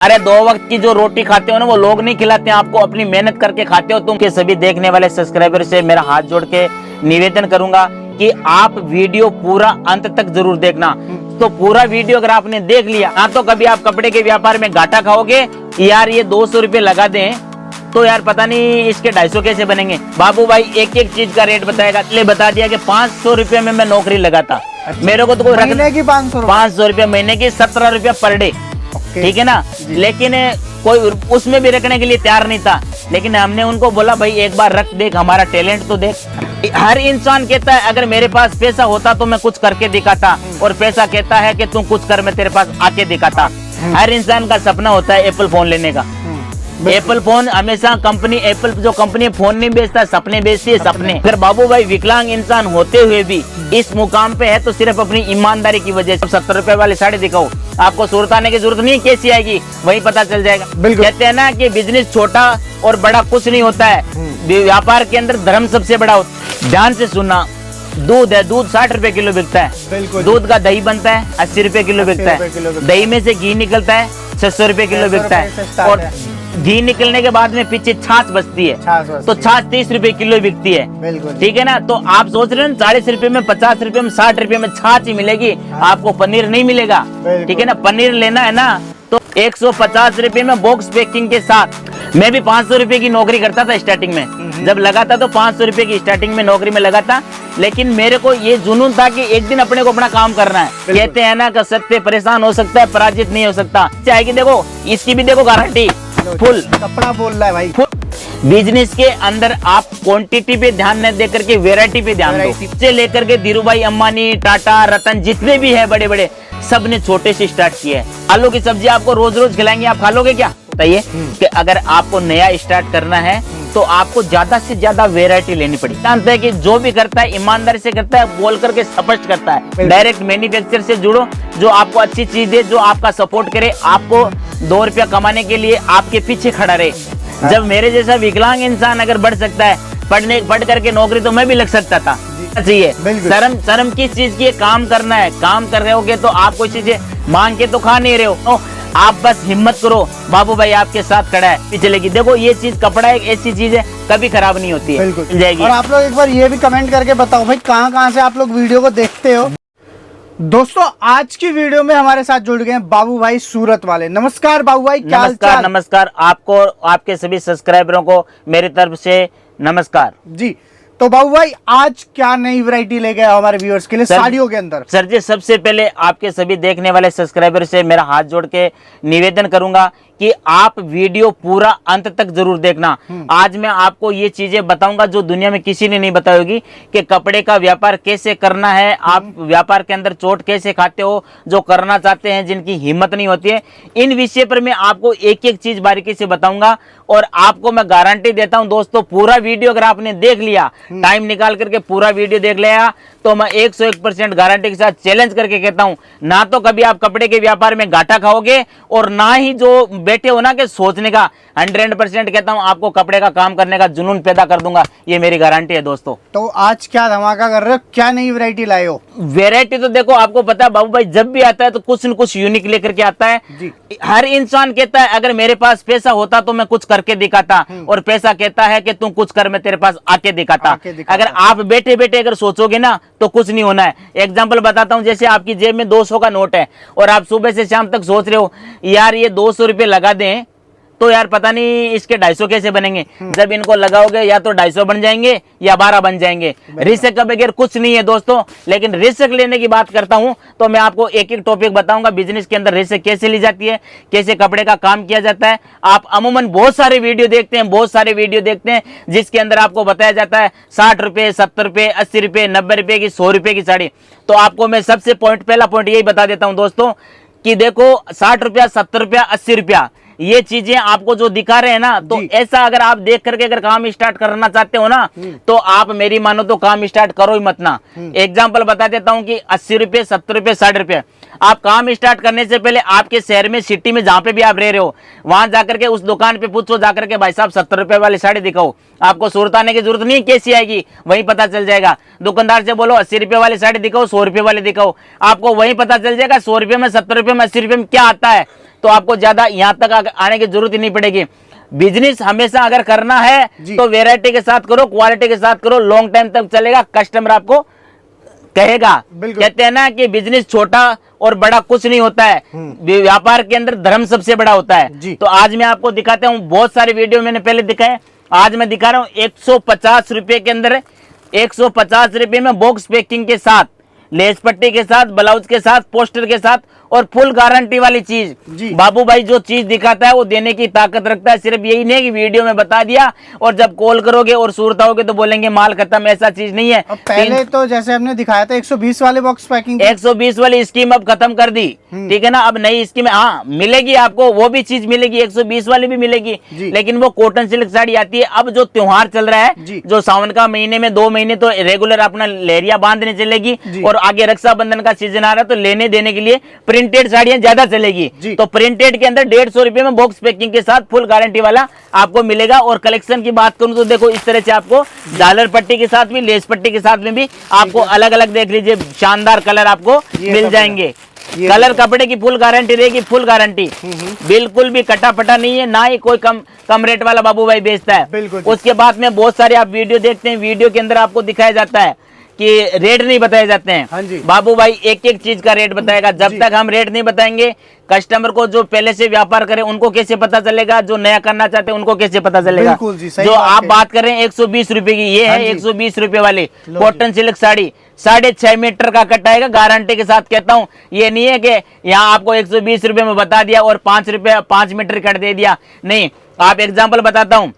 अरे 2 वक्त की जो रोटी खाते हो ना वो लोग नहीं खिलाते हैं आपको, अपनी मेहनत करके खाते हो तुम। के सभी देखने वाले सब्सक्राइबर से मेरा हाथ जोड़ के निवेदन करूंगा कि आप वीडियो पूरा अंत तक जरूर देखना। तो पूरा वीडियो अगर आपने देख लिया ना तो कभी आप कपड़े के व्यापार में घाटा खाओगे। यार ये 200 रुपए लगा दें तो यार पता नहीं इसके 250 कैसे बनेंगे। बाबू भाई एक एक चीज का रेट बताएगा, इसलिए बता दिया कि 500 रुपए में मैं नौकरी लगाता। मेरे को तो कोई महीने की 500 रुपए महीने की 17 रुपया पर डे, ठीक है ना। लेकिन कोई उसमें भी रखने के लिए तैयार नहीं था, लेकिन हमने उनको बोला भाई एक बार रख देख, हमारा टैलेंट तो देख। हर इंसान कहता है अगर मेरे पास पैसा होता तो मैं कुछ करके दिखाता, और पैसा कहता है कि तू कुछ कर मैं तेरे पास आके दिखाता। हर इंसान का सपना होता है एप्पल फोन लेने का। एप्पल फोन हमेशा कंपनी, एप्पल जो कंपनी फोन नहीं बेचता, सपने बेचती है, सपने। अगर बाबू भाई विकलांग इंसान होते हुए भी इस मुकाम पे है तो सिर्फ अपनी ईमानदारी की वजह से। 70 रुपए वाली साड़ी दिखाओ, आपको सूरत आने की जरूरत नहीं, कैसी आएगी वही पता चल जाएगा। कहते हैं ना कि बिजनेस छोटा और बड़ा कुछ नहीं होता है, व्यापार के अंदर धर्म सबसे बड़ा होता है। ध्यान से सुनना, दूध है, दूध 60 रुपए किलो बिकता है। दूध का दही बनता है 80 रुपए किलो बिकता है। दही में से घी निकलता है 600 रुपए किलो बिकता है। और घी निकलने के बाद में पीछे छाछ बचती है, तो छाछ 30 रुपए किलो बिकती है, ठीक है ना। तो आप सोच रहे हो 40 रुपए में, 50 रुपए में, 60 रुपए में छाछ ही मिलेगी, आपको पनीर नहीं मिलेगा, ठीक है ना। पनीर लेना है ना तो 150 रुपए में बॉक्स पैकिंग के साथ। मैं भी 500 रुपए की नौकरी करता था स्टार्टिंग में, जब लगा था तो 500 रुपए की स्टार्टिंग में नौकरी में लगा था। लेकिन मेरे को ये जुनून था कि एक दिन अपने को अपना काम करना है। कहते हैं ना कि सत्य परेशान हो सकता है, पराजित नहीं हो सकता। चाहे देखो इसकी भी देखो गारंटी फुल कपड़ा बोल रहा है भाई। बिजनेस के अंदर आप क्वांटिटी पे ध्यान न देकर के वैरायटी पे ध्यान दो। से लेकर के धीरूभाई अंबानी, टाटा, रतन जितने भी है बड़े बड़े, सब ने छोटे से स्टार्ट किया है। आलू की सब्जी आपको रोज रोज खिलाएंगे, आप खा लोगे क्या? बताइए कि अगर आपको नया स्टार्ट करना है तो आपको ज्यादा से ज्यादा वैरायटी लेनी पड़ी। जानते हैं कि जो भी करता है ईमानदारी से करता है, बोल करके स्पष्ट करता है। डायरेक्ट मैन्युफैक्चर से जुड़ो, जो आपको अच्छी चीज दे, जो आपका सपोर्ट करे, आपको 2 रुपया कमाने के लिए आपके पीछे खड़ा रहे। जब मेरे जैसा विकलांग इंसान अगर बढ़ सकता है, पढ़ करके नौकरी, तो मैं भी लग सकता था। चाहिए शर्म किस चीज की? काम करना है, काम कर रहे होगे तो आप कोई चीजें मांग के तो खा नहीं रहे हो। आप बस हिम्मत करो, बाबू भाई आपके साथ खड़ा है, चलेगी। देखो ये चीज, कपड़ा एक ऐसी चीज है कभी खराब नहीं होती है, मिल जाएगी। और आप लोग एक बार ये भी कमेंट करके बताओ भाई कहाँ से आप लोग वीडियो को देखते हो। दोस्तों आज की वीडियो में हमारे साथ जुड़ गए हैं बाबू भाई सूरत वाले। नमस्कार बाबू भाई, क्या हाल चाल? नमस्कार आपको, आपके सभी सब्सक्राइबरों को मेरी तरफ से नमस्कार जी। तो बाबू भाई आज क्या नई वैरायटी ले गए हमारे व्यूअर्स के लिए साड़ियों के अंदर? सर जी सबसे पहले आपके सभी देखने वाले सब्सक्राइबर से मेरा हाथ जोड़ के निवेदन करूंगा कि आप वीडियो पूरा अंत तक जरूर देखना। आज मैं आपको ये चीजें बताऊंगा जो दुनिया में किसी ने नहीं बताई होगी, कि कपड़े का व्यापार कैसे करना है, आप व्यापार के अंदर चोट कैसे खाते हो, जो करना चाहते हैं, जिनकी हिम्मत नहीं होती है। इन विषय पर मैं आपको एक एक चीज बारीकी से बताऊंगा, और आपको मैं गारंटी देता हूं दोस्तों, पूरा वीडियो अगर आपने देख लिया, टाइम निकाल करके पूरा वीडियो देख लिया, तो मैं 101% गारंटी के साथ चैलेंज करके कहता हूं, ना तो कभी आप कपड़े के व्यापार में घाटा खाओगे, और ना ही जो बैठे हो ना कि सोचने का, 100% कहता हूं आपको कपड़े का काम करने का जुनून पैदा कर दूंगा। ये मेरी गारंटी है दोस्तों। तो आज क्या धमाका कर रहे हो, क्या नई वैरायटी लाए हो? वैरायटी तो देखो आपको पता है बाबू भाई, जब भी आता है तो कुछ न कुछ यूनिक लेकर के आता है जी। हर इंसान कहता है अगर मेरे पास पैसा होता तो मैं कुछ करके दिखाता, और पैसा कहता है कि तू कुछ कर मैं तेरे पास आके दिखाता। अगर आप बैठे बैठे अगर सोचोगे ना तो कुछ नहीं होना है। एग्जाम्पल बताता हूं, जैसे आपकी जेब में 200 का नोट है, और आप सुबह से शाम तक सोच रहे हो यार ये 200 रुपए लगा दें तो यार पता नहीं इसके 250 कैसे बनेंगे। जब इनको लगाओगे या तो 250 बन जाएंगे या 12 बन जाएंगे। रिस्क का बगैर कुछ नहीं है दोस्तों। लेकिन रिस्क लेने की बात करता हूं तो मैं आपको एक एक टॉपिक बताऊंगा, बिजनेस के अंदर रिस्क कैसे ली जाती है, कैसे कपड़े का काम किया जाता है। आप अमूमन बहुत सारे वीडियो देखते हैं, जिसके अंदर आपको बताया जाता है 60 रुपए, 70 रुपए, 80 रुपए, 90 रुपए की, 100 रुपए की साड़ी। तो आपको मैं सबसे पहला पॉइंट यही बता देता हूं दोस्तों, कि देखो 60 रुपया, 70 रुपया, 80 रुपया, ये चीजें आपको जो दिखा रहे हैं ना, तो ऐसा अगर आप देख करके अगर काम स्टार्ट करना चाहते हो ना, तो आप मेरी मानो तो काम स्टार्ट करो ही मत ना। एग्जांपल बता देता हूं कि 80 रुपए, 70 रुपए, 60 रुपए, आप काम स्टार्ट करने से पहले आपके शहर में, सिटी में, जहां पे भी आप रह रहे हो, वहां जाकर के उस दुकान पे पूछो जाकर के, भाई साहब 70 रुपए वाली साड़ी दिखाओ। आपको सूरत आने की जरूरत नहीं, कैसी आएगी वहीं पता चल जाएगा। दुकानदार से बोलो 80 रुपए वाली साड़ी दिखाओ, 100 रुपए वाली दिखाओ, आपको वहीं पता चल जाएगा 100 रुपए में, 70 रुपए में, 80 रुपए में क्या आता है। तो आपको ज्यादा यहाँ तक आने की जरूरत ही नहीं पड़ेगी। बिजनेस हमेशा अगर करना है तो वेराइटी के साथ करो, क्वालिटी के साथ करो, लॉन्ग टाइम तक चलेगा, कस्टमर आपको कहेगा। कहते हैं ना कि बिजनेस छोटा और बड़ा कुछ नहीं होता है, व्यापार के अंदर धर्म सबसे बड़ा होता है। तो आज मैं आपको दिखाता हूँ, बहुत सारे वीडियो मैंने पहले दिखाए, आज मैं दिखा रहा हूँ 150 रुपए के अंदर, 150 रुपए में बॉक्स पैकिंग के साथ, लेस पट्टी के साथ, ब्लाउज के साथ, पोस्टर के साथ और फुल गारंटी वाली चीज। बाबू भाई जो चीज दिखाता है वो देने की ताकत रखता है। सिर्फ यही नहीं कि वीडियो में बता दिया और जब कॉल करोगे और सूरत आओगे तो बोलेंगे माल खत्म, ऐसा चीज नहीं है। पहले तो जैसे हमने दिखाया था 120 वाले बॉक्स पैकिंग, 120 वाली स्कीम अब खत्म कर दी, ठीक है ना। अब नई स्कीम, हाँ मिलेगी आपको, वो भी चीज मिलेगी, 120 वाली भी मिलेगी, लेकिन वो कॉटन सिल्क साड़ी आती है। अब जो त्योहार चल रहा है, जो सावन का महीने में 2 महीने तो रेगुलर अपना लहरिया बांधने चलेगी, और आगे रक्षाबंधन का सीजन आ रहा है तो लेने देने के लिए प्रिंटेड साड़ियां ज्यादा चलेगी। तो प्रिंटेड के अंदर 150 रुपए में बॉक्स पैकिंग के साथ फुल गारंटी वाला आपको मिलेगा। और कलेक्शन की बात करूं तो देखो इस तरह से आपको झालर पट्टी के साथ भी, लेस पट्टी के साथ में भी आपको अलग अलग देख लीजिए शानदार कलर आपको मिल जाएंगे। कलर कपड़े की फुल गारंटी रहेगी, फुल गारंटी, बिल्कुल भी कटा फटा नहीं है, ना ही कोई कम रेट वाला बाबू भाई बेचता है। उसके बाद में बहुत सारे आप वीडियो देखते हैं, वीडियो के अंदर आपको दिखाया जाता है कि रेट नहीं बताए जाते हैं। बाबू भाई एक एक चीज का रेट बताएगा। जब तक हम रेट नहीं बताएंगे, कस्टमर को जो पहले से व्यापार करे उनको कैसे पता चलेगा, जो नया करना चाहते हैं उनको कैसे पता चलेगा। जो आप बात कर रहे हैं 120 रुपए की, ये है 120 रुपए वाली कॉटन सिल्क साड़ी, 6.5 मीटर का कट आएगा, गारंटी के साथ कहता हूँ। ये नहीं है कि यहाँ आपको 120 रुपए में बता दिया और 5 मीटर कट दे दिया, नहीं। आप एग्जाम्पल बताता हूँ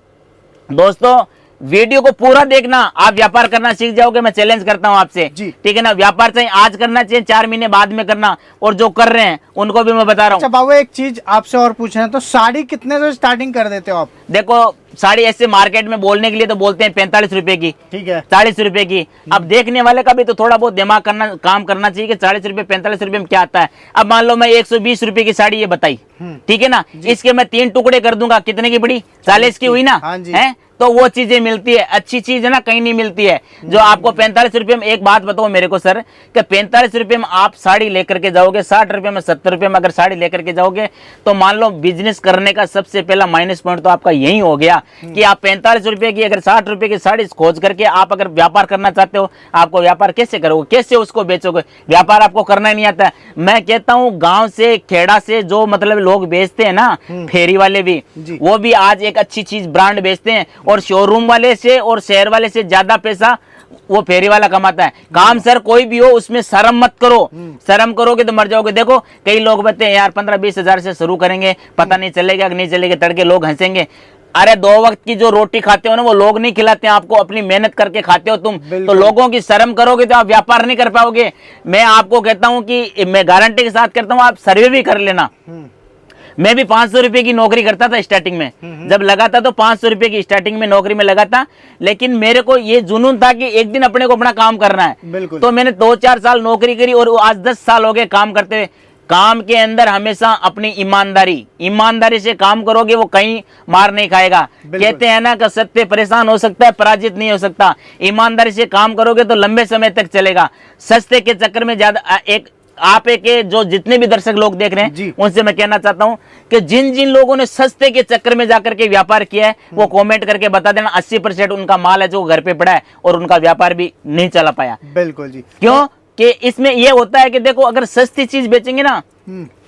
दोस्तों, वीडियो को पूरा देखना, आप व्यापार करना सीख जाओगे। मैं चैलेंज करता हूं आपसे, ठीक है ना। व्यापार चाहिए आज करना चाहिए, 4 महीने बाद में करना, और जो कर रहे हैं उनको भी मैं बता रहा हूँ। अच्छा बाबू, एक चीज आपसे और पूछना है, तो साड़ी कितने से स्टार्टिंग कर देते हो आप? देखो साड़ी ऐसे मार्केट में बोलने के लिए तो बोलते हैं 45 रुपए की, ठीक है, 40 रुपए की। अब देखने वाले का भी तो थोड़ा बहुत दिमाग काम करना चाहिए कि 40 रुपए 45 रुपए में क्या आता है। अब मान लो मैं 120 रुपए की साड़ी ये बताई, ठीक है ना, इसके मैं 3 टुकड़े कर दूंगा, कितने की पड़ी? 40 की हुई ना, है तो वो चीजें मिलती है, अच्छी चीज है ना, कहीं नहीं मिलती है। जो आपको 45 रुपए में, एक बात बताओ मेरे को सर, कि 45 रुपए में आप साड़ी लेकर के जाओगे, 60 रुपए में, 70 रुपए में अगर साड़ी लेकर के जाओगे, तो मान लो बिजनेस करने का सबसे पहला माइनस पॉइंट तो आपका यही हो गया कि आप 45 रुपए की अगर 60 रुपए की साड़ी खोज करके आप अगर व्यापार करना चाहते हो, आपको व्यापार कैसे करोगे, कैसे उसको बेचोगे? व्यापार आपको करना ही नहीं आता है। मैं कहता हूँ गाँव से, खेड़ा से जो मतलब लोग बेचते हैं ना, फेरी वाले भी, वो भी आज एक अच्छी चीज ब्रांड बेचते हैं, और शोरूम वाले से और शहर वाले से ज्यादा पैसा वो फेरी वाला कमाता है। काम सर कोई भी हो उसमें शर्म मत करो, शर्म करोगे तो मर जाओगे। देखो कई लोग बताते हैं यार 15-20 हजार से शुरू करेंगे, पता नहीं चलेगा कि नहीं चलेगा, तड़के लोग हंसेंगे। अरे 2 वक्त की जो रोटी खाते हो ना, वो लोग नहीं खिलाते हैं आपको, अपनी मेहनत करके खाते हो तुम। तो लोगों की शर्म करोगे तो आप व्यापार नहीं कर पाओगे। मैं आपको कहता हूं कि मैं गारंटी के साथ कहता हूं, आप सर्वे भी कर लेना। मैं भी 500 रुपए की नौकरी करता था स्टार्टिंग में, जब लगा था तो 500 रुपए की स्टार्टिंग में नौकरी में लगा था, लेकिन मेरे को ये जुनून था कि एक दिन अपने को अपना काम करना है। तो मैंने 2-4 साल नौकरी करी और आज 10 साल हो गए काम करते हुए। काम के अंदर हमेशा अपनी ईमानदारी से काम करोगे, वो कहीं मार नहीं खाएगा। कहते हैं ना कि सत्य परेशान हो सकता है, पराजित नहीं हो सकता। ईमानदारी से काम करोगे तो लंबे समय तक चलेगा। सस्ते के चक्कर में ज्यादा आप जो जितने भी दर्शक लोग देख रहे हैं उनसे मैं कहना चाहता हूं कि जिन जिन लोगों ने सस्ते के चक्कर में जाकर के व्यापार किया है, वो कमेंट करके बता देना 80% उनका माल है जो घर पे पड़ा है और उनका व्यापार भी नहीं चला पाया। बिल्कुल जी। क्यों कि इसमें यह होता है कि देखो अगर सस्ती चीज बेचेंगे ना,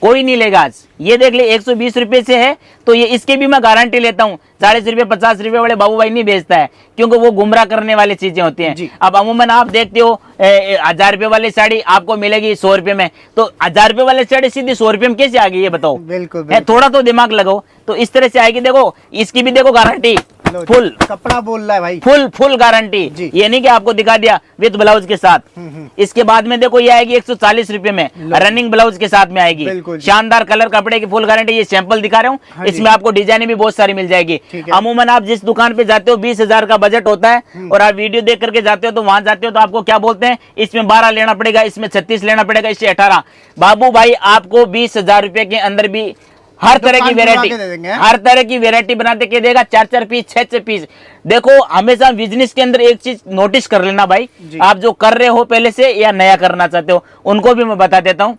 कोई नहीं लेगा। आज ये देख ले 120 रुपए से है तो ये इसके भी मैं गारंटी लेता हूँ। 40 रुपए 50 रुपए वाले बाबू भाई नहीं बेचता है, क्योंकि वो गुमराह करने वाली चीजें होती हैं। अब अमूमन आप देखते हो 1000 रुपए वाली साड़ी आपको मिलेगी 100 रुपए में, तो 1000 रुपए वाली साड़ी सीधी 100 रुपए में कैसे आ गई ये बताओ? बिल्कुल। थोड़ा तो दिमाग लगाओ, तो इस तरह से आएगी। देखो इसकी भी देखो गारंटी, लो फुल कपड़ा बोल रहा है भाई, फुल गारंटी। जी। ये नहीं कि आपको दिखा दिया विद ब्लाउज के साथ। इसके बाद में देखो ये आएगी 140 रुपए में, रनिंग ब्लाउज के साथ में आएगी। बिल्कुल जी। शानदार कलर, कपड़े की फुल गारंटी। ये सैंपल दिखा रहा हूँ, हाँ जी। इसमें आपको डिजाइने भी बहुत सारी मिल जाएगी। ठीक है। अमूमन आप जिस दुकान पे जाते हो 20,000 का बजट होता है और आप वीडियो देख करके जाते हो तो वहां जाते हो तो आपको क्या बोलते हैं, इसमें 12 लेना पड़ेगा, इसमें 36 लेना पड़ेगा, इससे 18। बाबू भाई आपको 20,000 रुपए के अंदर भी हर तरह की दुकान खुलवा वेरायटी, के दे देंगे। हर तरह की वेरायटी बना के देगा। 4-4 पीस, 6-6 पीस। देखो हमेशा बिजनेस के अंदर एक चीज नोटिस कर लेना भाई, जी। आप जो कर रहे हो पहले से या नया करना चाहते हो उनको भी मैं बता देता हूं।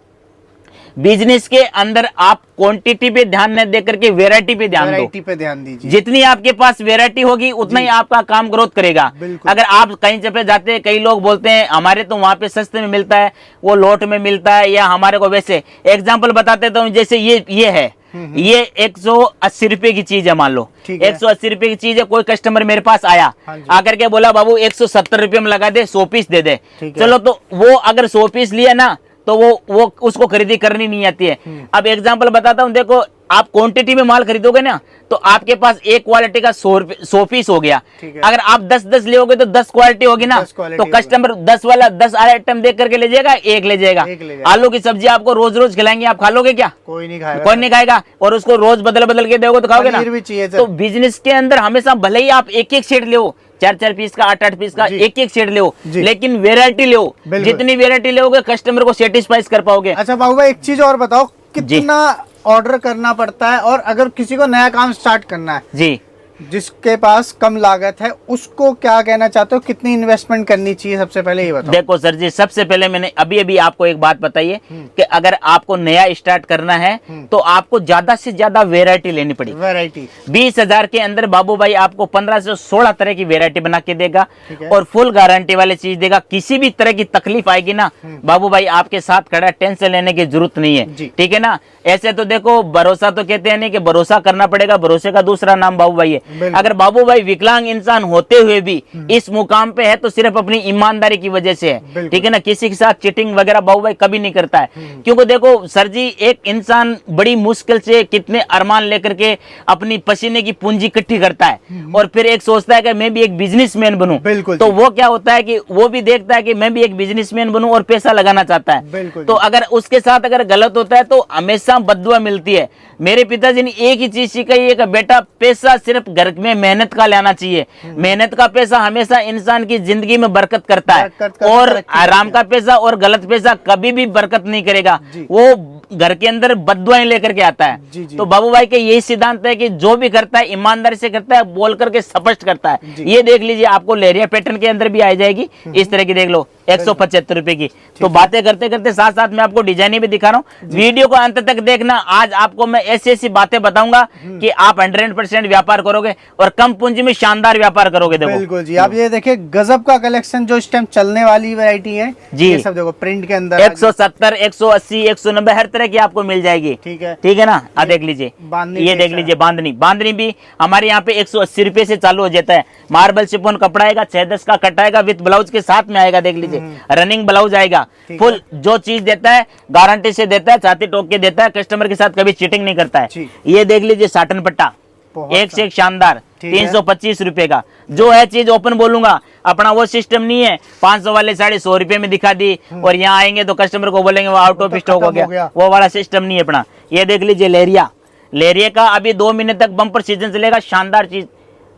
बिजनेस के अंदर आप क्वांटिटी पे ध्यान न देकर के वेरायटी पे ध्यान दो। वैरायटी पे ध्यान दीजिए। जितनी आपके पास वेरायटी होगी उतना ही आपका काम ग्रोथ करेगा। बिल्कुल। अगर आप कहीं जगह जाते हैं, कई लोग बोलते हैं हमारे तो वहां पे सस्ते में मिलता है, वो लोट में मिलता है, या हमारे को वैसे एग्जाम्पल बताते तो जैसे ये है, ये 180 रुपए की चीज है, मान लो ठीक है। 180 रुपए की चीज है। कोई कस्टमर मेरे पास आया, हाँ जी। आकर के बोला बाबू 170 रुपए में लगा दे, 100 पीस दे दे। ठीक है। चलो तो वो अगर 100 पीस लिया ना तो वो उसको खरीदी करनी नहीं आती है। अब एग्जाम्पल बताता हूं, देखो आप क्वांटिटी में माल खरीदोगे ना तो आपके पास एक क्वालिटी का 100 पीस हो गया। ठीक है। अगर आप 10-10 लोगे तो 10 क्वालिटी होगी ना, 10 क्वालिटी तो होगी। कस्टमर 10 वाला 10 आइटम देख करके ले जाएगा, एक ले जाएगा। एक ले जाएगा। आलू की सब्जी आपको रोज रोज खिलाएंगे, आप खा लोगे क्या? कोई नहीं खाएगा। कोई नहीं खाएगा। और उसको रोज बदल बदल के दोगे तो खाओगे ना। पनीर भी चाहिए सर। तो बिजनेस के अंदर हमेशा भले ही आप एक एक सेट ले, 4-4 पीस का, 8-8 पीस का, जी। एक एक सेट ले, जी। लेकिन वेरायटी ले। बिल्कुल। जितनी वेरायटी लोगे कस्टमर को सेटिस्फाई कर पाओगे। अच्छा बाबू भाई एक चीज और बताओ, कितना ऑर्डर करना पड़ता है, और अगर किसी को नया काम स्टार्ट करना है जी, जिसके पास कम लागत है, उसको क्या कहना चाहते हो, कितनी इन्वेस्टमेंट करनी चाहिए, सबसे पहले ये बताओ। देखो सर जी, सबसे पहले मैंने अभी आपको एक बात बताइए कि अगर आपको नया स्टार्ट करना है तो आपको ज्यादा से ज्यादा वेरायटी लेनी पड़ेगी। वैरायटी 20,000 के अंदर बाबू भाई आपको 15 से 16 तरह की वेरायटी बना के देगा ठीक है। और फुल गारंटी वाली चीज देगा। किसी भी तरह की तकलीफ आएगी ना बाबू भाई आपके साथ खड़ा, टेंशन लेने की जरूरत नहीं है। जी। ठीक है ना। ऐसे तो देखो भरोसा तो कहते हैं नहीं कि भरोसा करना पड़ेगा, भरोसे का दूसरा नाम बाबू भाई है। बिल्कुल। अगर बाबू भाई विकलांग इंसान होते हुए भी इस मुकाम पे है तो सिर्फ अपनी ईमानदारी की वजह से है। बिल्कुल। ठीक है ना। किसी के साथ चिटिंग वगैरह बाबू भाई कभी नहीं करता है। क्योंकि देखो सर जी, एक इंसान बड़ी मुश्किल से कितने अरमान लेकर के अपनी पसीने की पूंजी इकट्ठी करता है और फिर एक सोचता है कि मैं भी एक बिजनेसमैन बनूं। बिल्कुल तो जी। वो क्या होता है कि वो भी देखता है कि मैं भी एक बिजनेसमैन बनूं और पैसा लगाना चाहता है। बिल्कुल तो जी। अगर उसके साथ अगर गलत होता है तो हमेशा बद्दुआ मिलती है। मेरे पिताजी ने एक ही चीज सिखाई है कि बेटा पैसा सिर्फ घर में मेहनत का लाना चाहिए। मेहनत का पैसा हमेशा इंसान की जिंदगी में बरकत करता बरकत है करता, और तरक्की आराम करता का पैसा और गलत पैसा कभी भी बरकत नहीं करेगा। जी। वो घर के अंदर बद्दुआएं लेकर के आता है। जी, जी। तो बाबू भाई के यही सिद्धांत है कि जो भी करता है ईमानदारी से करता है, बोल करके स्पष्ट करता है। जी। ये देख लीजिए, आपको लेरिया पैटर्न के अंदर भी आ जाएगी इस तरह की, देख लो 175 रुपए की। तो बातें करते करते साथ साथ मैं आपको डिजाइने भी दिखा रहा हूँ। वीडियो को अंत तक देखना। आज आपको मैं ऐसी ऐसी बातें बताऊंगा कि आप 100% व्यापार करोगे और कम पूंजी में शानदार व्यापार करोगे। देखो बिल्कुल जी, आप ये देखिए गजब का कलेक्शन जो इस टाइम चलने वाली वैरायटी है जी। ये सब देखो प्रिंट के अंदर 170, 180, 190 हर तरह की आपको मिल जाएगी। ठीक है। ठीक है ना। आ देख लीजिए, बांधनी ये देख कैसा लीजिए बांधनी। बांधनी भी हमारे यहाँ पे 180 रुपए से चालू हो जाता है। मार्बल शिफॉन कपड़ा आएगा, 6-10 का कट आएगा, विद ब्लाउज के साथ में आएगा। देख लीजिए रनिंग ब्लाउज आएगा। ठीक फुल जो चीज देता है गारंटी से देता है, छाती ठोक के देता है, कस्टमर के साथ कभी चीटिंग नहीं करता है। जी। ये देख लीजिए साटन पट्टा, बहुत एक से एक शानदार, ठीक है। 325 रुपए का। जो है चीज ओपन बोलूंगा, अपना वो सिस्टम नहीं है 500 वाले साड़ी 100 रुपए में दिखा दी और यहाँ आएंगे तो कस्टमर को बोलेंगे वो आउट ऑफ तो स्टॉक हो खत्म हो गया। गया। वो वाला सिस्टम नहीं है अपना। ये देख लीजिए लेरिया, लेरिया का अभी 2 महीने तक बम्पर सीजन चलेगा। शानदार चीज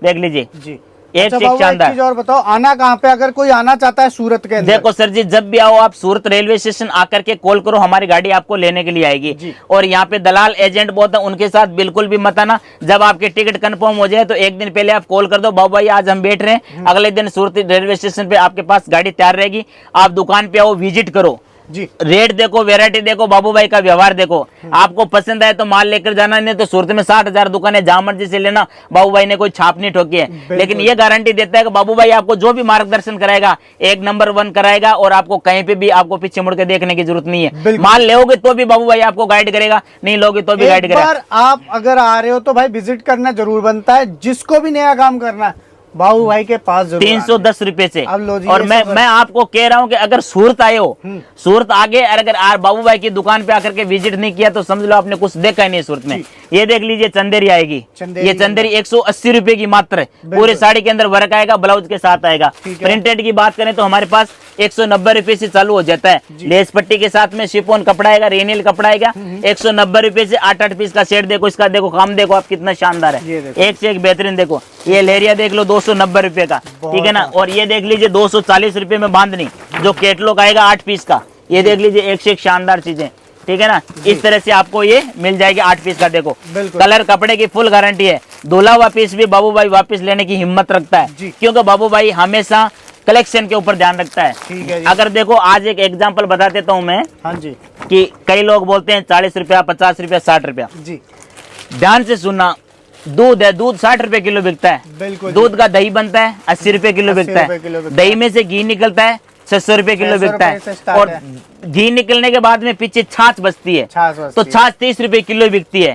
देख लीजिए, जी। एक अच्छा से एक बाबू, एक शानदार। चीज और बताओ, आना कहाँ पे, अगर कोई आना चाहता है सूरत के अंदर? देखो सर जी, जब भी आओ आप सूरत रेलवे स्टेशन आकर के कॉल करो, हमारी गाड़ी आपको लेने के लिए आएगी। जी। और यहाँ पे दलाल एजेंट बहुत है, उनके साथ बिल्कुल भी मत आना। जब आपकी टिकट कंफर्म हो जाए तो एक दिन पहले आप कॉल कर दो, बाबू भाई आज हम बैठ रहे हैं, अगले दिन सूरत रेलवे स्टेशन पे आपके पास गाड़ी तैयार रहेगी। आप दुकान पे आओ, विजिट करो, जी। रेट देखो, वैरायटी देखो, बाबू भाई का व्यवहार देखो। आपको पसंद आए तो माल लेकर जाना, नहीं तो सूरत में 60,000 दुकानें, जहां मर्जी से लेना। बाबू भाई ने कोई छाप नहीं ठोकी है, लेकिन ये गारंटी देता है कि बाबू भाई आपको जो भी मार्गदर्शन कराएगा एक नंबर 1 कराएगा और आपको कहीं पे भी आपको पीछे मुड़ के देखने की जरूरत नहीं है। बिल्कुल। माल लेोगे तो भी बाबू भाई आपको गाइड करेगा, नहीं लोगे तो भी गाइड एक करेगा। बार आप अगर आ रहे हो तो भाई विजिट करना जरूर बनता है। जिसको भी नया काम करना है बाबू भाई के पास जरूर 310 रुपए से। अब लो जी, और ये मैं आपको कह रहा हूँ कि अगर सूरत आए हो, सूरत आगे अगर बाबू भाई की दुकान पे आकर के विजिट नहीं किया तो समझ लो आपने कुछ देखा ही नहीं सूरत में। ये देख लीजिए चंदेरी आएगी, ये चंदेरी 180 रुपए की मात्र, पूरे साड़ी के अंदर वर्क आएगा, ब्लाउज के साथ आएगा। प्रिंटेड की बात करें तो हमारे पास 190 रुपए से चालू हो जाता है। लेस पट्टी के साथ में शिफॉन कपड़ा आएगा, रेनियल कपड़ा आएगा, 190 रुपए से 8-8 पीस का सेट। देखो इसका, देखो काम देखो आप कितना शानदार है, एक से एक बेहतरीन। देखो ये लेरिया देख लो 290 रुपए का, ठीक है ना। और ये देख लीजिए 240 रुपए में बांधनी, जो कैटलॉग आएगा 8 पीस का। ये देख लीजिए एक से एक शानदार चीजें, ठीक है ना। इस तरह से आपको ये मिल जाएगी 8 पीस का। देखो कलर कपड़े की फुल गारंटी है। धुला हुआ पीस भी बाबू भाई वापस लेने की हिम्मत रखता है, क्योंकि बाबू भाई हमेशा कलेक्शन के ऊपर ध्यान रखता है। अगर देखो आज एक एग्जांपल बता देता हूँ मैं, हाँ जी, कि कई लोग बोलते हैं 40 रुपया, 50 रुपया, 60 रुपया जी। ध्यान से सुनना, दूध है, दूध 60 रुपए किलो बिकता है। बिल्कुल। दूध का दही बनता है 80 रुपए किलो बिकता है। दही में से घी निकलता है 600 रुपए किलो बिकता है। और घी निकलने के बाद में पीछे छाछ बचती है, तो छाछ 30 रुपए किलो बिकती है,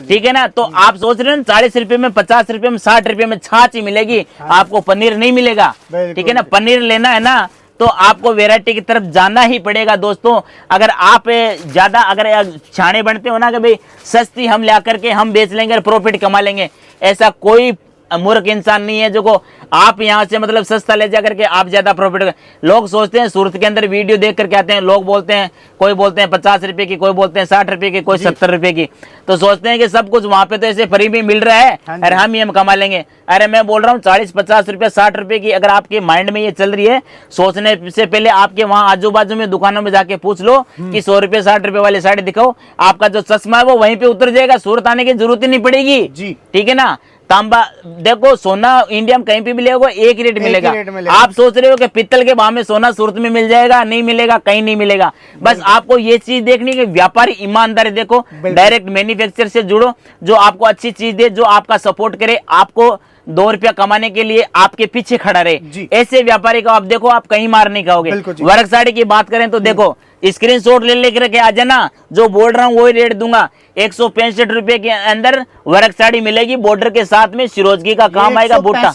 ठीक है ना। तो आप सोच रहे हो 40 रुपए में, 50 रुपए में, 60 रुपए में छाछ ही मिलेगी, आपको पनीर नहीं मिलेगा, ठीक है ना। पनीर लेना है ना तो आपको वैरायटी की तरफ जाना ही पड़ेगा दोस्तों। अगर आप ज्यादा अगर छाने बनते हो ना कि भाई सस्ती हम ला करके हम बेच लेंगे और प्रॉफिट कमा लेंगे, ऐसा कोई मूर्ख इंसान नहीं है जो को आप यहाँ से मतलब सस्ता ले जा करके आप ज्यादा प्रॉफिट। लोग सोचते हैं सूरत के अंदर वीडियो देख करके आते हैं, लोग बोलते हैं, कोई बोलते हैं 50 रुपए की, कोई बोलते हैं 60 रुपए की, कोई 70 रुपए की, तो सोचते हैं कि सब कुछ वहां पे तो ऐसे फ्री में मिल रहा है और हम ही कमा लेंगे। अरे मैं बोल रहा हूँ 40-50 रुपए, 60 रुपए की अगर आपके माइंड में ये चल रही है, सोचने से पहले आपके वहां आजू बाजू में दुकानों में जाके पूछ लो कि 100 रुपए 60 रुपए वाली साड़ी दिखाओ, आपका जो चश्मा है वो वहीं पे उतर जाएगा, सूरत आने की जरूरत ही नहीं पड़ेगी, ठीक है ना। तांबा देखो, सोना इंडिया में कहीं पे भी लेगा एक ही रेट मिलेगा। आप सोच रहे हो कि पित्तल के भाव में सोना सूरत में मिल जाएगा, नहीं मिलेगा, कहीं नहीं मिलेगा। बस आपको ये चीज देखनी है कि व्यापारी ईमानदारी देखो, डायरेक्ट मैन्युफैक्चर से जुड़ो, जो आपको अच्छी चीज दे, जो आपका सपोर्ट करे, आपको 2 रुपया कमाने के लिए आपके पीछे खड़ा रहे, ऐसे व्यापारी को आप देखो, आप कहीं मार नहीं खाओगे। वर्क साड़ी की बात करें तो देखो, स्क्रीनशॉट ले लेकर के आ जाना, जो बोल रहा हूँ वही रेट दूंगा। 165 रुपए के अंदर वर्क साड़ी मिलेगी, बॉर्डर के साथ में सिरोजगी का काम आएगा, बूटा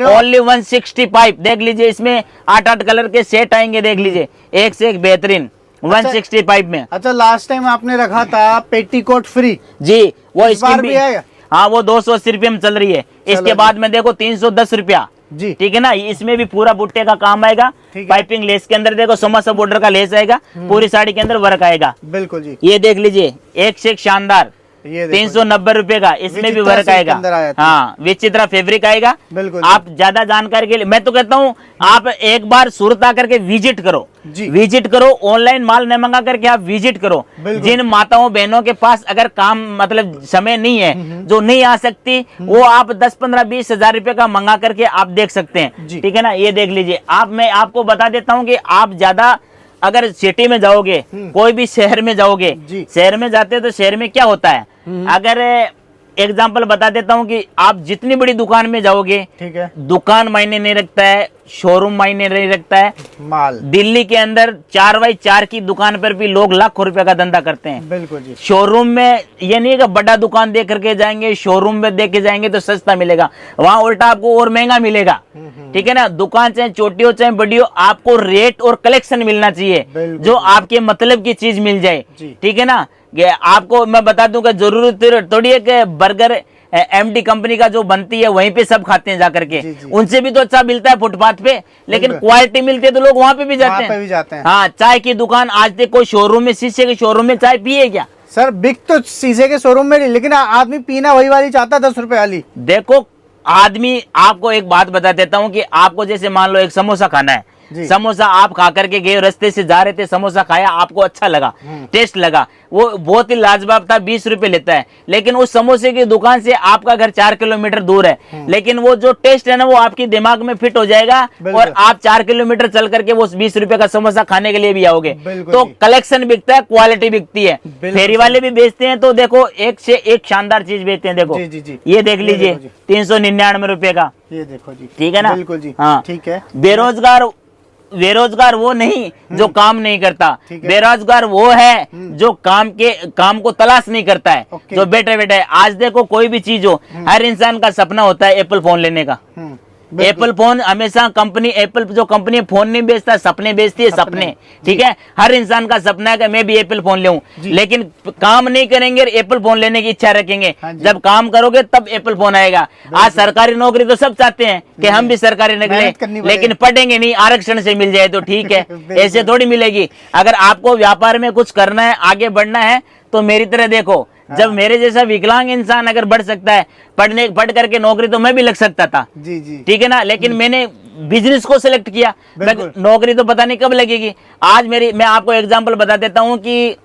ओनली 165। देख लीजिए इसमें 8-8 कलर के सेट आएंगे, देख लीजिए एक से एक बेहतरीन 165 में। अच्छा, लास्ट टाइम आपने रखा था पेटीकोट फ्री जी, वो स्कीम भी आएगा? हाँ, वो 280 रुपये में चल रही है। इसके बाद में देखो 310 रुपया जी, ठीक है ना। इसमें भी पूरा बुट्टे का काम आएगा, पाइपिंग लेस के अंदर देखो समोसा बॉर्डर का लेस आएगा, पूरी साड़ी के अंदर वर्क आएगा। बिल्कुल जी, ये देख लीजिए एक से एक शानदार, 390 रुपए का, इसमें भी वर्क आएगा। हाँ, विचित्रा फैब्रिक आएगा। आप ज्यादा जानकारी के लिए मैं तो कहता हूँ आप एक बार सूरत आकर के विजिट करो, विजिट करो, ऑनलाइन माल न मंगा करके आप विजिट करो। जिन माताओं बहनों के पास अगर काम मतलब समय नहीं है, जो नहीं आ सकती, वो आप 10-15-20 हजार रुपए का मंगा करके आप देख सकते हैं, ठीक है ना। ये देख लीजिए आप, मैं आपको बता देता हूँ कि आप ज्यादा अगर सिटी में जाओगे, कोई भी शहर में जाओगे, शहर में जाते तो शहर में क्या होता है, अगर एग्जाम्पल बता देता हूँ कि आप जितनी बड़ी दुकान में जाओगे, ठीक है, दुकान मायने नहीं रखता है, शोरूम मायने नहीं रखता है। माल दिल्ली के अंदर 4x4 की दुकान पर भी लोग लाखों रुपए का धंधा करते हैं। बिल्कुल जी। शोरूम में ये नहीं कि बड़ा दुकान देख करके जाएंगे, शोरूम में देख के जाएंगे तो सस्ता मिलेगा, वहां उल्टा आपको और महंगा मिलेगा, ठीक है ना। दुकान चाहे छोटी हो चाहे बड़ी हो, आपको रेट और कलेक्शन मिलना चाहिए, जो आपके मतलब की चीज मिल जाए, ठीक है ना। आपको मैं बता दूं कि जरूरत थोड़ी है कि बर्गर एमडी कंपनी का जो बनती है वहीं पे सब खाते हैं जाकर के, उनसे भी तो अच्छा मिलता है फुटपाथ पे, लेकिन क्वालिटी मिलती है तो लोग वहां पे भी जाते हैं। हाँ, चाय की दुकान आज तक कोई शोरूम में, शीशे के शोरूम में चाय पिए क्या? सर बिक तो शीशे के शोरूम में नहीं, लेकिन आदमी पीना वही वाली चाहता, 10 रुपए वाली। देखो आदमी, आपको एक बात बता देता हूँ कि आपको जैसे मान लो एक समोसा खाना है, समोसा आप खा करके गए, रास्ते से जा रहे थे, समोसा खाया, आपको अच्छा लगा, टेस्ट लगा, वो बहुत ही लाजवाब था, 20 रुपए लेता है, लेकिन उस समोसे की दुकान से आपका घर 4 किलोमीटर दूर है, लेकिन वो जो टेस्ट है ना वो आपके दिमाग में फिट हो जाएगा और आप 4 किलोमीटर चल करके वो 20 रुपए का समोसा खाने के लिए भी आओगे। तो कलेक्शन बिकता है, क्वालिटी बिकती है। फेरी वाले भी बेचते हैं तो देखो एक से एक शानदार चीज बेचते हैं। देखो ये देख लीजिए 399 रुपए का, ये देखो जी, ठीक है ना। बिल्कुल जी, हाँ ठीक है। बेरोजगार वो नहीं जो काम नहीं करता, बेरोजगार वो है जो काम को तलाश नहीं करता है, जो बैठे बैठे। आज देखो कोई भी चीज हो, हर इंसान का सपना होता है एप्पल फोन लेने का, एप्पल फोन हमेशा कंपनी, एप्पल जो कंपनी फोन नहीं बेचता, सपने बेचती है, सपने। ठीक है, हर इंसान का सपना है कि मैं भी एप्पल फोन लूं, लेकिन काम नहीं करेंगे एप्पल फोन लेने की इच्छा रखेंगे। जब काम करोगे तब एप्पल फोन आएगा। आज सरकारी नौकरी तो सब चाहते हैं कि हम भी सरकारी निकले, लेकिन पढ़ेंगे नहीं, आरक्षण से मिल जाए तो ठीक है, ऐसे थोड़ी मिलेगी। अगर आपको व्यापार में कुछ करना है, आगे बढ़ना है, तो मेरी तरह देखो, जब मेरे जैसा विकलांग इंसान अगर बढ़ सकता है, पढ़ करके नौकरी, तो मैं भी लग सकता था। जी जी, ठीक है ना, लेकिन मैंने बिजनेस को सिलेक्ट किया। नौकरी तो पता नहीं कब लगेगी। आज मैं आपको एग्जांपल बता देता हूं कि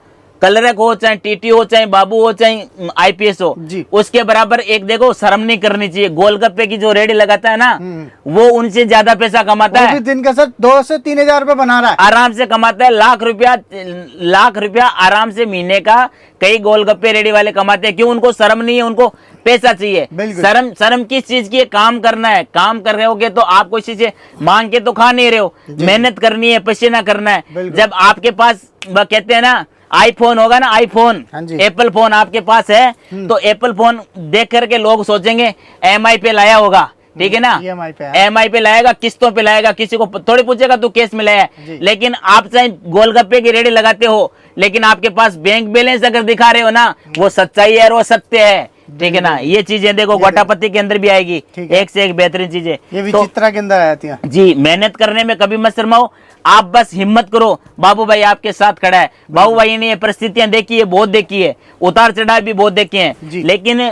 कलरक हो, चाहे टीटी हो, चाहे बाबू हो, चाहे आईपीएस हो, उसके बराबर एक देखो शर्म नहीं करनी चाहिए। गोलगप्पे की जो रेडी लगाता है ना, वो उनसे ज्यादा पैसा कमाता है। दिन का सर 2 से 3 हजार रुपए बना रहा है, आराम से कमाता है। लाख रुपया आराम से महीने का कई गोलगप्पे रेडी वाले कमाते हैं। क्यों? उनको शर्म नहीं है, उनको पैसा चाहिए। शर्म किस चीज की है? काम करना है। काम कर रहे होगे तो आप कोई चीज मांग के तो खा नहीं रहे हो, मेहनत करनी है, पसीना करना है। जब आपके पास कहते हैं ना आईफोन होगा ना, आईफोन, एप्पल फोन आपके पास है, तो एप्पल फोन देख करके लोग सोचेंगे EMI पे लाया होगा। ठीक है ना, EMI पे लाएगा, किस्तों पे लाएगा, किसी को थोड़ी पूछेगा तू केस में लाया। लेकिन आप चाहे गोलगप्पे की रेडी लगाते हो, लेकिन आपके पास बैंक बैलेंस अगर दिखा रहे हो ना, वो सच्चाई है और वो सत्य है। ठीक है ना, ये चीजें देखो गोटापत्ती के अंदर भी आएगी, एक से एक बेहतरीन चीजें ये विचित्रा के अंदर आती है। जी, मेहनत करने में कभी मत शर्माओ, आप बस हिम्मत करो। बाबू भाई आपके साथ खड़ा है। बाबू भाई ने ये परिस्थितियां देखी है, बहुत देखी है, उतार चढ़ाव भी बहुत देखे हैं, लेकिन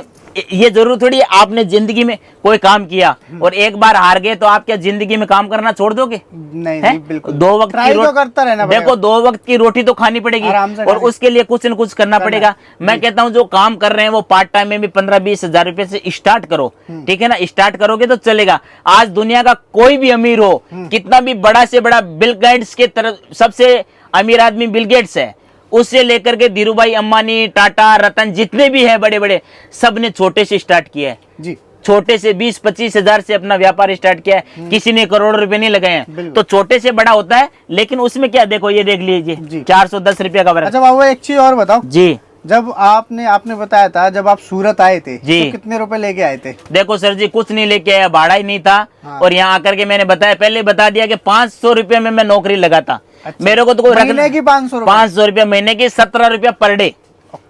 ये जरूर थोड़ी है आपने जिंदगी में कोई काम किया और एक बार हार गए तो आप क्या जिंदगी में काम करना छोड़ दोगे? नहीं, बिल्कुल। 2 वक्त की रोटी करता रहना पड़ेगा। देखो 2 वक्त की रोटी तो खानी पड़ेगी और उसके लिए कुछ न कुछ करना पड़ेगा। मैं कहता हूँ जो काम कर रहे हैं वो पार्ट टाइम में भी 15-20 हजार रुपए से स्टार्ट करो। ठीक है ना, स्टार्ट करोगे तो चलेगा। आज दुनिया का कोई भी अमीर हो, कितना भी बड़ा से बड़ा, बिल गेट्स के तरफ सबसे अमीर आदमी बिल गेट्स है, उससे लेकर के धीरूभाई अंबानी, टाटा, रतन, जितने भी हैं बड़े बड़े, सब ने छोटे से स्टार्ट किया है जी। छोटे से 20-25 हजार से अपना व्यापार स्टार्ट किया है, किसी ने करोड़ों रुपए नहीं लगाए हैं। तो छोटे से बड़ा होता है, लेकिन उसमें क्या देखो, ये देख लीजिए 410 रुपया का। अच्छा बाबू, एक चीज और बताओ जी, जब आपने बताया था जब आप सूरत आए थे जी, तो कितने रुपए लेके आए थे? देखो सर जी, कुछ नहीं लेके आया, भाड़ा ही नहीं था। और यहाँ आकर के मैंने बताया, पहले बता दिया कि 500 रुपये में मैं नौकरी लगाता। अच्छा। मेरे को तो कोई महीने की 500 रुपया महीने की, 17 रुपया पर डे।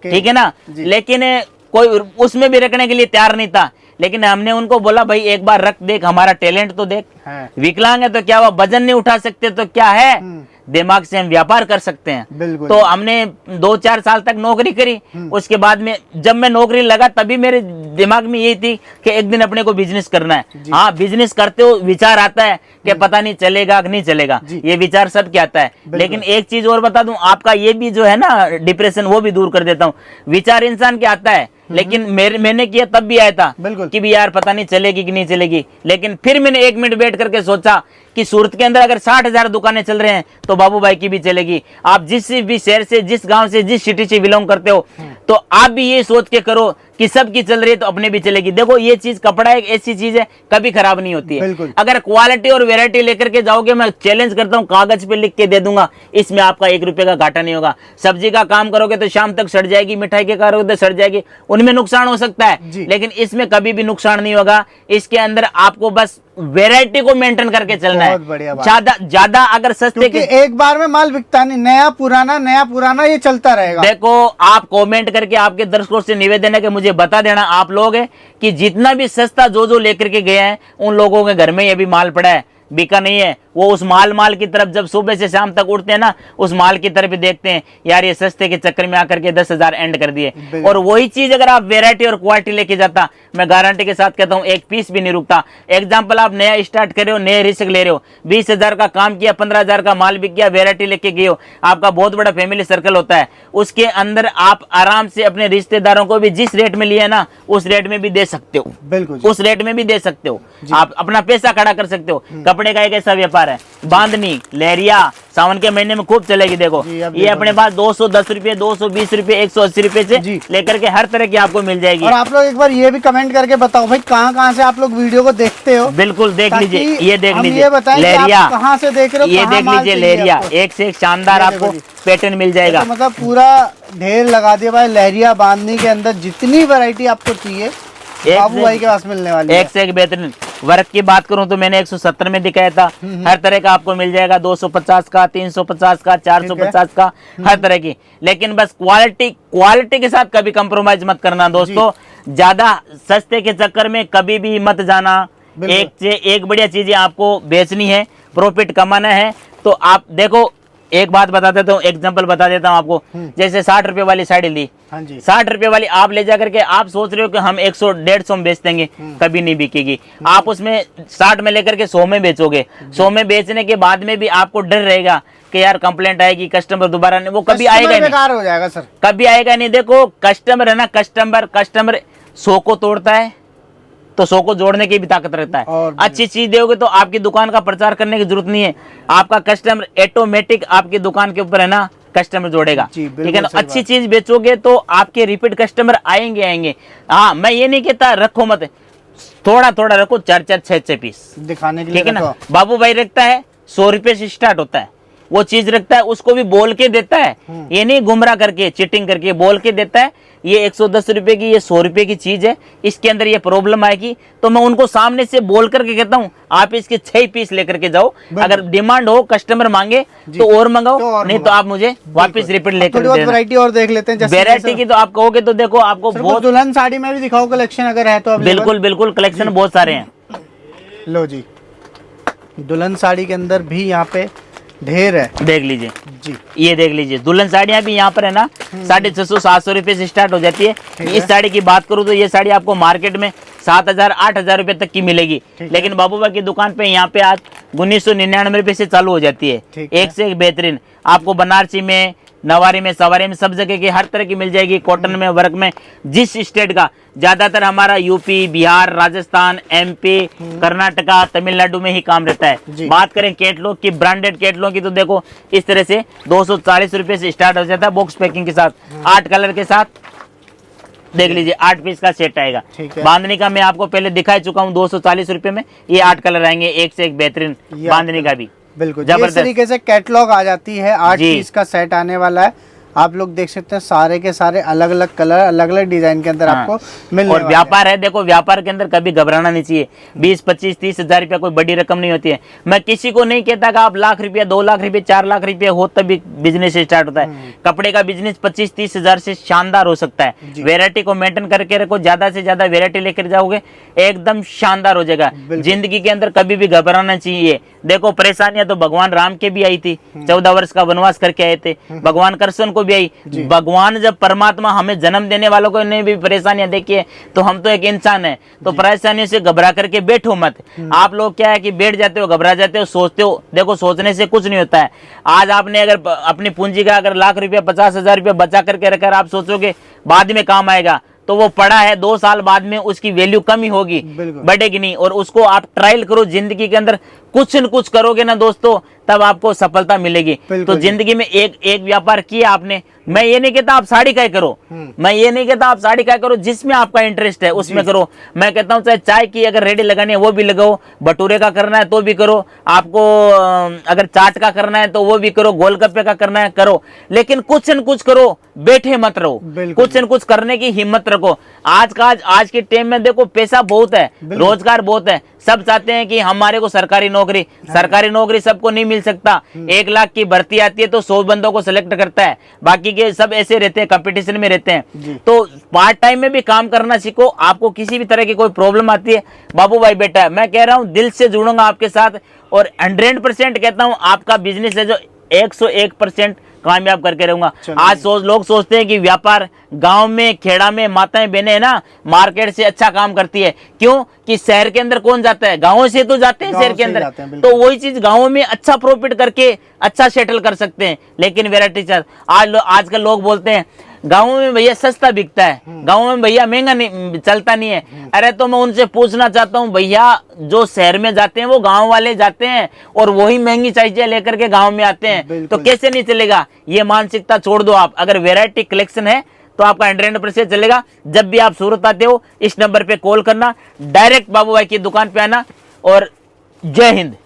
ठीक है ना, लेकिन कोई उसमें भी रखने के लिए तैयार नहीं था। लेकिन हमने उनको बोला भाई एक बार रख, देख हमारा टैलेंट तो देख। विकलांग है तो क्या हुआ, वजन नहीं उठा सकते तो क्या है, दिमाग से हम व्यापार कर सकते हैं। तो हमने 2-4 साल तक नौकरी करी। उसके बाद में जब मैं नौकरी लगा, तभी मेरे दिमाग में यही थी कि एक दिन अपने को बिजनेस करना है। हाँ, बिजनेस करते हो विचार आता है कि पता नहीं चलेगा कि नहीं चलेगा, ये विचार सब क्या आता है। लेकिन एक चीज और बता दूं, आपका ये भी जो है ना डिप्रेशन, वो भी दूर कर देता हूँ। विचार इंसान के आता है, लेकिन मैंने किया तब भी आया था कि भी यार पता नहीं चलेगी कि नहीं चलेगी। लेकिन फिर मैंने 1 मिनट बैठ करके सोचा कि सूरत के अंदर अगर 60,000 दुकानें चल रहे हैं तो बाबू भाई की भी चलेगी। आप जिस भी शहर से, जिस गांव से, जिस सिटी से बिलोंग करते हो, तो आप भी ये सोच के करो कि सबकी चल रही है तो अपने भी चलेगी। देखो ये चीज, कपड़ा एक ऐसी चीज है कभी खराब नहीं होती है। अगर क्वालिटी और वैरायटी लेकर के जाओगे, मैं चैलेंज करता हूँ, कागज पे लिख के दे दूंगा, इसमें आपका 1 रुपए का घाटा नहीं होगा। सब्जी का काम करोगे तो शाम तक सड़ जाएगी, मिठाई के करोगे तो सड़ जाएगी, उनमें नुकसान हो सकता है, लेकिन इसमें कभी भी नुकसान नहीं होगा। इसके अंदर आपको बस वैरायटी को मेंटेन करके चलना है। ज्यादा अगर सस्ते के एक बार में माल बिकता नहीं, नया पुराना ये चलता रहेगा। देखो आप कमेंट करके आपके दर्शकों से निवेदन है कि मुझे बता देना आप लोग है कि जितना भी सस्ता जो लेकर के गए हैं, उन लोगों के घर में ये भी माल पड़ा है, बिका नहीं है। वो उस माल की तरफ जब सुबह से शाम तक उठते हैं ना, उस माल की तरफ देखते हैं, यार ये सस्ते के चक्कर में आकर के 10,000 एंड कर दिए। और वही चीज अगर आप वैरायटी और क्वालिटी लेके जाता, मैं गारंटी के साथ कहता हूँ 1 पीस भी नहीं रुकता। एग्जाम्पल, आप नया स्टार्ट कर रहे हो, नए रिस्क ले रहे हो, 20,000 का काम किया, 15,000 का माल बिक गया, वैरायटी लेके गए हो, आपका बहुत बड़ा फैमिली सर्कल होता है, उसके अंदर आप आराम से अपने रिश्तेदारों को भी जिस रेट में लिया ना, उस रेट में भी दे सकते हो। बिल्कुल, उस रेट में भी दे सकते हो, आप अपना पैसा खड़ा कर सकते हो। कपड़े का एक ऐसा व्यापार है, बांधनी, लहरिया, सावन के महीने में खूब चलेगी। देखो ये अपने पास 210 रुपए, 220 रुपए, 180 रुपए से लेकर के हर तरह की आपको मिल जाएगी। और आप लोग एक बार ये भी कमेंट करके बताओ भाई कहाँ से आप लोग वीडियो को देखते हो। बिल्कुल देख लीजिए, ये देख लीजिए, लहरिया कहाँ से देख रहे हो, ये देख लीजिए लहरिया, एक से एक शानदार आपको पैटर्न मिल जाएगा। मतलब पूरा ढेर लगा दिया भाई लहरिया बांधनी के अंदर, जितनी वैरायटी आपको चाहिए बाबू भाई के पास मिलने वाली है। एक से एक बेहतरीन। वर्क की बात करूं तो मैंने 170 में दिखाया था। हर तरह का आपको मिल जाएगा, 250 का, 350 का, 450 का, हर तरह की। लेकिन बस क्वालिटी के साथ कभी कंप्रोमाइज मत करना दोस्तों। ज्यादा सस्ते के चक्कर में कभी भी मत जाना। एक से एक बढ़िया चीजें आपको बेचनी है, प्रॉफिट कमाना है। तो आप देखो, एक बात बता देता हूँ, एग्जांपल बता देता हूँ आपको। जैसे 60 रुपए वाली साड़ी ली, 60 रुपए वाली आप ले जा करके आप सोच रहे हो कि हम 100-150 में बेच देंगे, कभी नहीं बिकेगी। आप उसमें 60 में लेकर के 100 में बेचोगे। 100 में बेचने के बाद में भी आपको डर रहेगा कि यार कंप्लेंट आएगी, कस्टमर दोबारा नहीं, वो कभी आएगा नहीं, बेकार हो जाएगा सर, कभी आएगा नहीं। देखो कस्टमर है ना, कस्टमर 100 को तोड़ता है तो 100 को जोड़ने की भी ताकत रहता है। अच्छी चीज दोगे तो आपकी दुकान का प्रचार करने की जरूरत नहीं है, आपका कस्टमर ऑटोमेटिक आपकी दुकान के ऊपर है ना कस्टमर जोड़ेगा। ठीक है ना, अच्छी चीज बेचोगे तो आपके रिपीट कस्टमर आएंगे। हाँ, मैं ये नहीं कहता रखो मत, थोड़ा थोड़ा रखो, 4-4, 6-6 पीस दिखाने के लिए। ठीक है ना, बाबू भाई रखता है 100 रुपए से स्टार्ट होता है, वो चीज रखता है, उसको भी बोल के देता है, ये नहीं गुमराह करके चीटिंग करके बोल के देता है। ये 110 रुपए की, ये 100 रुपए की चीज है, इसके अंदर ये प्रॉब्लम आएगी। तो मैं उनको सामने से बोल करके कहता हूँ आप इसके 6 पीस लेकर के जाओ। अगर डिमांड हो, कस्टमर मांगे तो और मंगाओ, नहीं तो आप मुझे वापस रिपीट लेकर वैरायटी और देख लेते हैं। वैरायटी की तो आप कहोगे तो देखो, आपको बहुत दुल्हन साड़ी में भी दिखाओ कलेक्शन अगर है तो। बिल्कुल कलेक्शन बहुत सारे हैं। लो जी, दुल्हन साड़ी के अंदर भी यहाँ पे ढेर है, देख लीजिए जी। ये देख लीजिए, दुल्हन साड़ियाँ भी यहाँ पर है ना 650-700 रुपए से स्टार्ट हो जाती है। इस साड़ी की बात करूँ तो ये साड़ी आपको मार्केट में 7,000-8,000 रुपए तक की मिलेगी, लेकिन बाबूबा की दुकान पे यहाँ पे आज 1999 रुपए से चालू हो जाती है। एक से एक बेहतरीन आपको बनारसी में, नवारी में, सवारी में, सब जगह की हर तरह की मिल जाएगी। कॉटन में, वर्क में, जिस स्टेट का, ज्यादातर हमारा यूपी, बिहार, राजस्थान, एमपी, कर्नाटका, तमिलनाडु में ही काम रहता है। बात करें कैटलॉग की, ब्रांडेड कैटलॉग की, तो देखो इस तरह से 240 रुपए से स्टार्ट हो जाता है, बॉक्स पैकिंग के साथ, 8 कलर के साथ। देख लीजिए 8 पीस का सेट आएगा। बांधनी का मैं आपको पहले दिखा चुका हूँ, 240 रुपए में ये 8 कलर आएंगे, एक से एक बेहतरीन बांधनी का भी। बिल्कुल इस तरीके से कैटलॉग आ जाती है, 8 पीस का सेट आने वाला है। आप लोग देख सकते हैं सारे के सारे अलग अलग कलर, अलग अलग डिजाइन के अंदर आपको मिलने और व्यापार है। देखो व्यापार के अंदर कभी घबराना नहीं चाहिए। 20, 25, 30 हजार रुपया कोई बड़ी रकम नहीं होती है। मैं किसी को नहीं कहता कि आप लाख रुपया, 2 लाख रुपये, 4 लाख रुपये हो तभी बिजनेस स्टार्ट होता है। कपड़े का बिजनेस 25-30 हजार से शानदार हो सकता है। वेरायटी को मेंटेन करके रखो, ज्यादा से ज्यादा वेरायटी लेकर जाओगे एकदम शानदार हो जाएगा। जिंदगी के अंदर कभी भी घबराना चाहिए। देखो परेशानियां तो भगवान राम के भी आई थी, 14 वर्ष का वनवास करके आए थे। भगवान कृष्ण को भी आई। भगवान जब परमात्मा हमें जन्म देने वालों को ने भी परेशानियां देखी है, तो हम तो एक इंसान है। तो परेशानियों से घबरा करके बैठो मत। आप लोग क्या है कि बैठ जाते हो, घबरा जाते हो, सोचते हो। देखो सोचने से कुछ नहीं होता है। आज आपने अगर अपनी पूंजी का अगर लाख रुपया, 50,000 रुपया बचा करके रखकर आप सोचोगे बाद में काम आएगा, तो वो पड़ा है, 2 साल बाद में उसकी वैल्यू कम ही होगी, बढ़ेगी नहीं। और उसको आप ट्रायल करो, जिंदगी के अंदर कुछ न कुछ करोगे ना दोस्तों, तब आपको सफलता मिलेगी। तो जिंदगी में एक व्यापार किया आपने। मैं ये नहीं कहता आप साड़ी का करो, मैं ये नहीं कहता आप साड़ी का करो, जिसमें आपका इंटरेस्ट है उसमें करो। मैं कहता हूँ चाहे चाय की अगर रेडी लगानी है वो भी लगाओ, भटूरे का करना है तो भी करो, आपको अगर चाट का करना है तो वो भी करो, गोलगप्पे का करना है करो, लेकिन कुछ न कुछ करो, बैठे मत रहो, कुछ न कुछ करने की हिम्मत रखो। आज के टाइम में देखो पैसा बहुत है, रोजगार बहुत है। सब चाहते हैं कि हमारे को सरकारी नौकरी सबको नहीं मिल सकता। 1 लाख की भर्ती आती है तो 100 बंदों को सिलेक्ट करता है, बाकी के सब ऐसे रहते हैं, कंपटीशन में रहते हैं। तो पार्ट टाइम में भी काम करना सीखो। आपको किसी भी तरह की कोई प्रॉब्लम आती है, बाबू भाई बेटा मैं कह रहा हूँ दिल से जुड़ूंगा आपके साथ, और 100% कहता हूँ आपका बिजनेस है जो 101% कामयाब करके रहूंगा। आज लोग सोचते हैं कि व्यापार गांव में, खेड़ा में माताएं बहनें है ना, मार्केट से अच्छा काम करती है। क्यों कि शहर के अंदर कौन जाता है, गांवों से तो जाते हैं शहर के अंदर, तो वही चीज गांवों में अच्छा प्रॉफिट करके अच्छा सेटल कर सकते हैं। लेकिन वैरायटी आजकल लोग बोलते हैं गाँव में भैया सस्ता बिकता है, गाँव में भैया महंगा नहीं चलता नहीं है। अरे तो मैं उनसे पूछना चाहता हूँ भैया, जो शहर में जाते हैं वो गांव वाले जाते हैं और वही महंगी चीजें लेकर के गांव में आते हैं, तो कैसे नहीं चलेगा। ये मानसिकता छोड़ दो आप। अगर वैरायटी कलेक्शन है तो आपका 100% चलेगा। जब भी आप सूरत आते हो इस नंबर पे कॉल करना, डायरेक्ट बाबू भाई की दुकान पे आना, और जय हिंद।